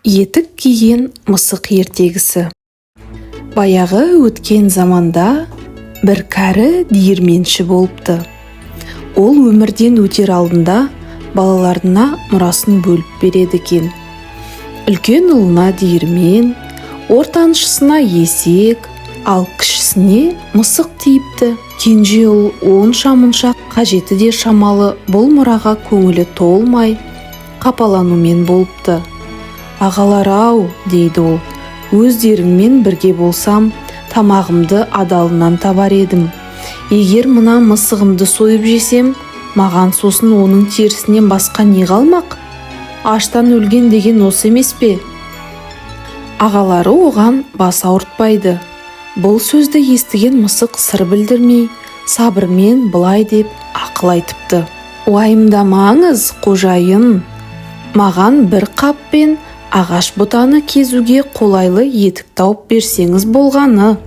Етік киген мысық ертегісі. Баяғы өткен заманда бір кәрі диірменші болыпты. Ол өмірден өтер алдында балаларына мұрасын бөліп береді екен. Үлкен ұлына диірмен, ортаншысына есек, ал кішісіне мысық тиіпті. Кенже ұл онша-мұнша қажеті де шамалы бұл мұраға көңілі толмай, қапаланумен болыпты. «Ағалар-ау», дейді ол, «өздеріңмен бірге болсам, тамағымды адалынан табар едім. Егер мына мысығымды сойып жесем, маған сосын оның терісінен басқа не қалмақ? Аштан өлген деген осы емес пе?» Ағалары оған бас ауыртпайды. Бұл сөзді естіген мысық сыр білдірмей, сабырмен былай деп ақыл айтыпты. «Уайымдамаңыз, қожайын. Маған бір қаппен ағаш бұтаны кезуге қолайлы етік тауып берсеңіз болғаны.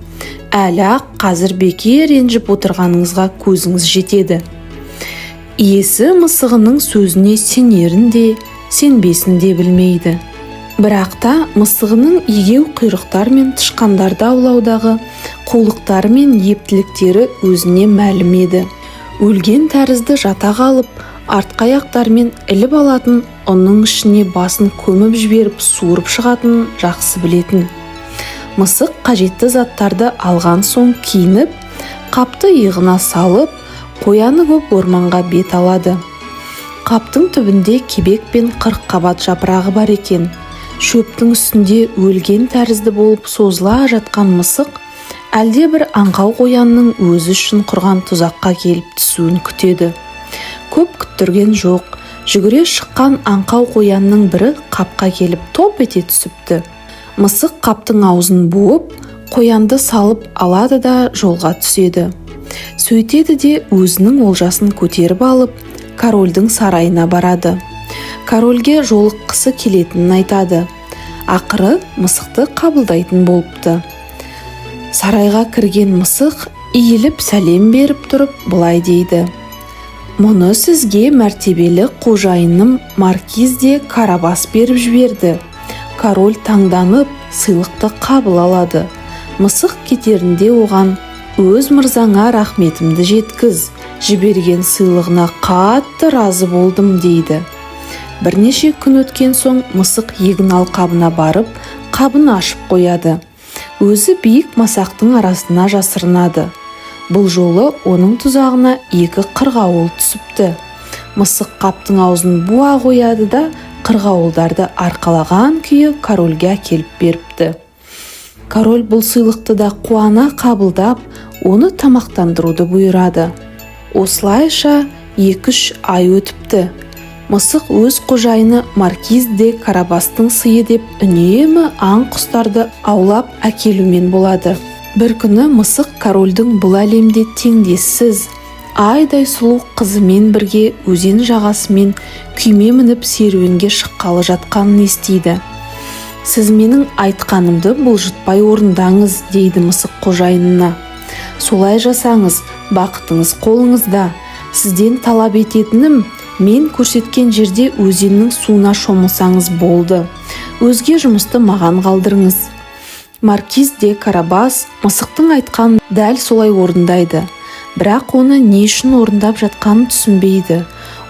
Әлі-ақ қазір бекер ренжіп отырғаныңызға көзіңіз жетеді». Иесі мысығының сөзіне сенерін де, сенбесін де білмейді. Бірақ та мысығының егеу құйрықтар мен тышқандарды аулаудағы қулықтары мен ептіліктері өзіне мәлім еді. Өлген тәрізді жата қалып, артқы аяқтарымен іліп алатын, оның ішіне басын көміп жіберіп суырып шығатынын жақсы білетін. Мысық қажетті заттарды алған соң киініп, қапты иығына салып, қояны көп орманға бет алады. Қаптың түбінде кебек пен қырыққабат жапырағы бар екен. Шөптің үстінде өлген тәрізді болып созыла жатқан мысық әлде бір аңқау қоянның өзі үшін құрған тұзаққа келіп түсуін күтеді. Көп күттірген жоқ, жүгіре шыққан аңқау қоянның бірі қапқа келіп топ ете түсіпті. Мысық қаптың аузын буып, қоянды салып алады да жолға түседі. Сөйтеді де өзінің олжасын көтеріп алып, корольдің сарайына барады. Корольге жолыққысы келетінін айтады. Ақыры мысықты қабылдайтын болыпты. Сарайға кірген мысық иіліп сәлем беріп тұрып былай дейді: «Мұны сізге мәртебелі қожайыным Маркиз де Карабас беріп жіберді». Король таңданып сыйлықты қабыл алады. Мысық кетерінде оған: «Өз мырзаңа рахметімді жеткіз, жіберген сыйлығына қатты разы болдым», дейді. Бірнеше күн өткен соң мысық егін алқабына барып, қабын ашып қояды. Өзі биік масақтың арасына жасырынады. Бұл жолы оның тұзағына екі қырғауыл түсіпті. Мысық қаптың аузын буа қояды да қырғауылдарды арқалаған күйі корольге әкеліп беріпті. Король бұл сыйлықты да қуана қабылдап, оны тамақтандыруды бұйырады. Осылайша 2-3 ай өтіпті. Мысық өз қожайыны Маркиз де Карабастың сыйы деп үнемі аң құстарды аулап әкелумен болады. Бір күні мысық корольдің бұл әлемде теңдессіз, айдай сұлу қызымен бірге өзен жағасымен күйме мініп серуенге шыққалы жатқанын естиді. «Сіз менің айтқанымды бұлжытпай орындаңыз», дейді мысық қожайынына. «Солай жасаңыз, бақытыңыз қолыңызда. Сізден талап ететінім, мен көрсеткен жерде өзеннің суына шомылсаңыз болды. Өзге жұмысты маған қалдырыңыз». Маркиз де Карабас мысықтың айтқанын дәл солай орындайды. Бірақ оны не үшін орындап жатқанын түсінбейді.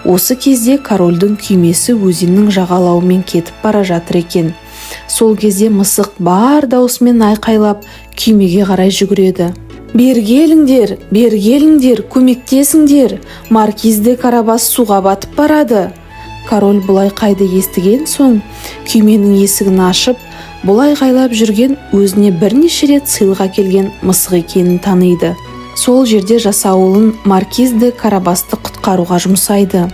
Осы кезде корольдің күймесі өзеннің жағалауымен кетіп бара жатыр екен. Сол кезде мысық бар даусымен айқайлап күймеге қарай жүгіреді. «Бері келіңдер, көмектесіңдер, Маркиз де Карабас суға батып барады». Король бұлай қайды естіген соң, күйменің есігін ашып, бұлай қайлап жүрген өзіне бірнеше рет сыйлық әкелген мысық екенін таниды. Сол жерде жасауылын Маркиз де Карабасты құтқаруға жұмсайды.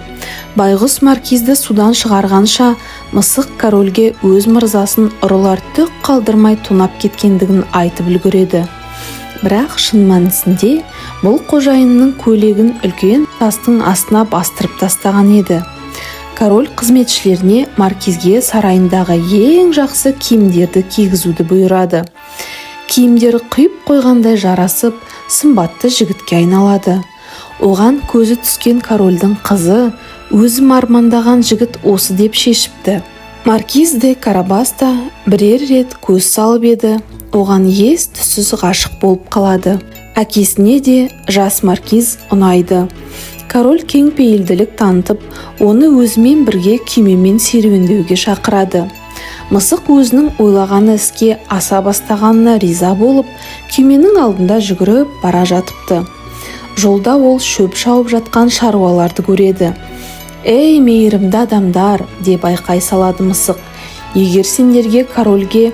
Байғұс Маркизді судан шығарғанша, мысық корольге өз мырзасын ұрылар түк қалдырмай тонап кеткендігін айтып үлгереді. Бірақ шын мәнісінде бұл қожайынның көйлегін үлкен тастың астына бастырып тастаған еді. Король қызметшілеріне Маркизге сарайындағы ең жақсы киімдерді кигізуді бұйырады. Киімдері құйып қойғандай жарасып, сымбатты жігітке айналады. Оған көзі түскен корольдің қызы, өзім армандаған жігіт осы деп шешіпті. Маркиз де Карабас та бірер рет көз салып еді, оған ес түссіз ғашық болып қалады. Әкесіне де жас маркиз ұнайды. Король кең пейілділік танытып, оны өзімен бірге күймемен серуендеуге шақырады. Мысық өзінің ойлаған іске аса бастағанына риза болып, күйменің алдында жүгіріп бара жатыпты. Жолда ол шөп шауып жатқан шаруаларды көреді. «Ей, мейірімді адамдар!» деп айқай салады мысық. «Егер сендерге корольге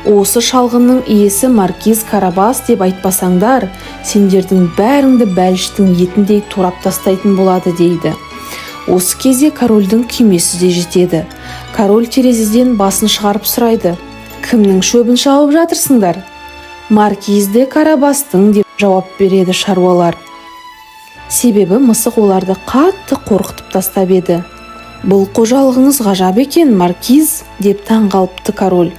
осы шалғынның иесі маркиз Карабас деп айтпасаңдар, сендердің бәріңді бәліштің етіндей турап тастайтын болады» дейді. Осы кезде корольдің күймесі де жетеді. Король терезеден басын шығарып сұрайды: «Кімнің шөбін шауып жатырсыңдар?» «Маркиз де Карабастың» деп жауап береді шаруалар. Себебі мысық оларды қатты қорқытып тастап еді. «Бұл қожалығыңыз ғажап екен, маркиз» деп таң қалыпты король.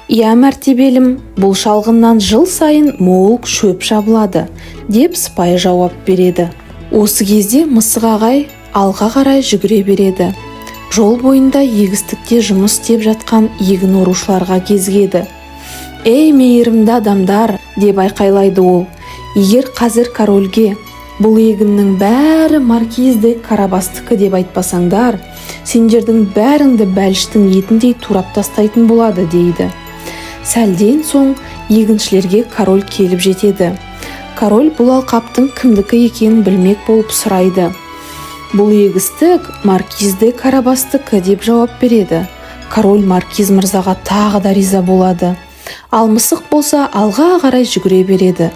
«Иә, мәртебелім, бұл шалғыннан жыл сайын мол шөп шабылады» деп сыпайы жауап береді. Осы кезде мысық ағай алға қарай жүгіре береді. Жол бойында егістікте жұмыс істеп жатқан егін орушыларға кезігеді. «Ей, мейірімді адамдар!» деп айқайлайды ол. «Егер қазір корольге бұл егіннің бәрі маркиз де Карабастікі деп айтпасаңдар, сендердің бәріңді бәліштің етіндей турап тастайтын болады» дейді. Сәлден соң егіншілерге король келіп жетеді. Король бұл алқаптың кімдікі екенін білмек болып сұрайды. «Бұл егістік маркиз де Карабастікі» деп жауап береді. Король маркиз мырзаға тағы да риза болады. Ал мысық болса алға қарай жүгіре береді.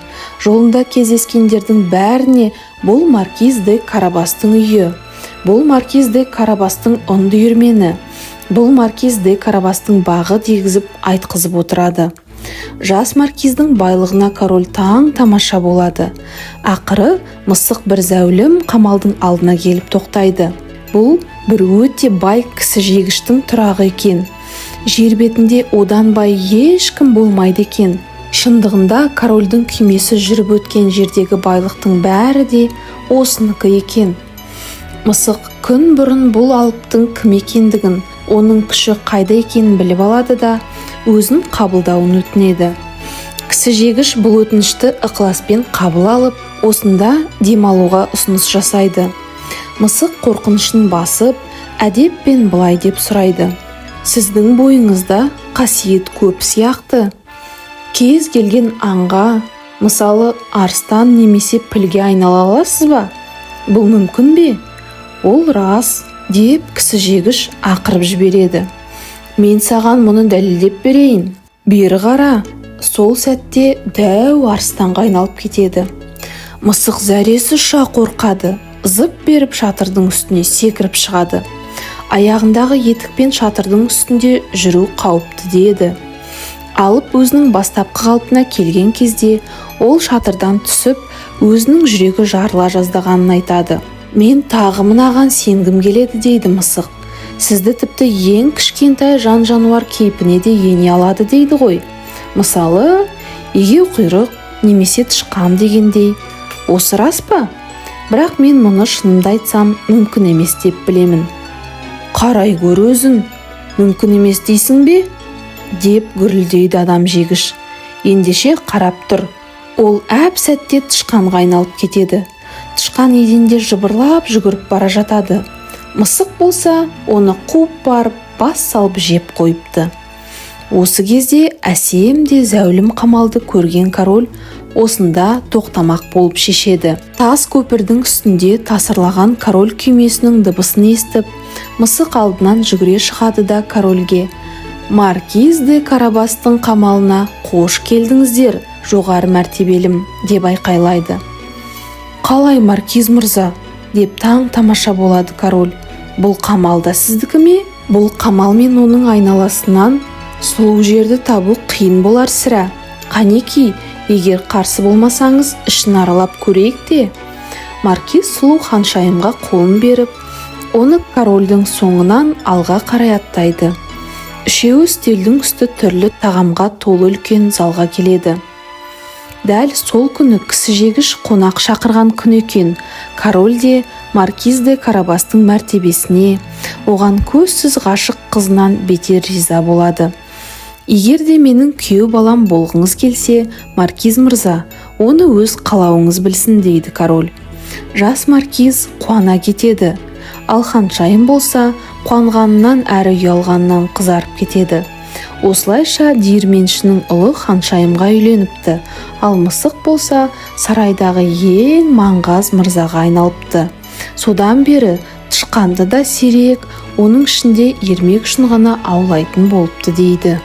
Жолында кездескендердің бәріне «Бұл маркиз де Карабастың үйі», «Бұл маркиз де Карабастың ұн диірмені», «Бұл маркиз де Карабастың бағы» дегізіп айтқызып отырады. Жас маркиздің байлығына король таң тамаша болады. Ақыры мысық бір зәулім қамалдың алдына келіп тоқтайды. Бұл бір өте бай кісі жегіштің тұрағы екен. Жер бетінде одан бай ешкім болмайды екен. Шындығында корольдің күймесі жүріп өткен жердегі байлықтың бәрі де осыныкі екен. Мысық күн бұрын бұл алыптың кім екендігін, оның күші қайда екенін біліп алады да өзін қабылдауын өтінеді. Кісі жегіш бұл өтінішті ықыласпен қабыл алып, осында демалуға ұсыныс жасайды. Мысық қорқынышын басып, әдеппен былай деп сұрайды: «Сіздің бойыңызда қасиет көп сияқты. Кез келген аңға, мысалы арыстан немесе пілге айнала аласыз ба? Бұл мүмкін бе?» «Ол рас» деп кісі жегіш ақырып жібереді. «Мен саған мұны дәлелдеп берейін. Бері қара». Сол сәтте дәу арыстанға айналып кетеді. Мысық зәресі ұша қорқады. Зып беріп шатырдың үстіне секіріп шығады. Аяғындағы етікпен шатырдың үстінде жүру қауіпті деді. Алып өзінің бастапқы қалпына келген кезде ол шатырдан түсіп, өзінің жүрегі жарыла жаздағанын айтады. «Мен тағы мынаған сенгім келеді» дейді мысық. «Сізді тіпті ең кішкентай жан-жануар кейпіне де ене алады» дейді ғой. Мысалы, егеу құйрық немесе тышқан дегендей. Осы рас па? Бірақ мен мұны шынымды айтсам мүмкін емес деп білемін. «Қарай көр өзін, мүмкін емес дейсің бе?» деп гүрілдейді адам жегіш. Ендеше қарап тұр. Ол әп сәтте тышқанға айналып кетеді. Тышқан еденде жыбырлап жүгіріп бара жатады. Мысық болса, оны қуып барып, бас салып жеп қойыпты. Осы кезде әсем де зәулім қамалды көрген король осында тоқтамақ болып шешеді. Тас көпірдің үстінде тасырлаған король күймесінің дыбысын естіп, мысық алдынан жүгіре шығады да корольге: «Маркиз де Карабастың қамалына қош келдіңіздер, жоғары мәртебелім» деп айқайлайды. «Қалай, маркиз мырза?» деп таң тамаша болады король. «Бұл қамал да сіздікі ме?» «Бұл қамал мен оның айналасынан сұлу жерді табу қиын болар сірә. Қанеки, егер қарсы болмасаңыз ішін аралап көрейік те». Маркиз сұлу ханшайымға қолын беріп, оны корольдің соңынан алға қарай аттайды. Үшеуі үстелдің үсті түрлі тағамға толы үлкен залға келеді. Дәл сол күні кісі жегіш қонақ шақырған күн екен. Король де маркиз де Карабастың мәртебесіне, оған көзсіз ғашық қызынан бетер риза болады. Егер де менің күйеу балам болғыңыз келсе, маркиз мырза, оны өз қалауыңыз білсін, дейді король. Жас маркиз қуана кетеді. Ал ханшайым болса, қуанғанынан әрі ұялғанынан қызарып кетеді. Осылайша диірменшінің ұлы ханшайымға үйленіпті, ал мысық болса, сарайдағы ең маңғаз мырзаға айналыпты. Содан бері тышқанды да сирек, оның ішінде ермек үшін ғана аулайтын болыпты, дейді.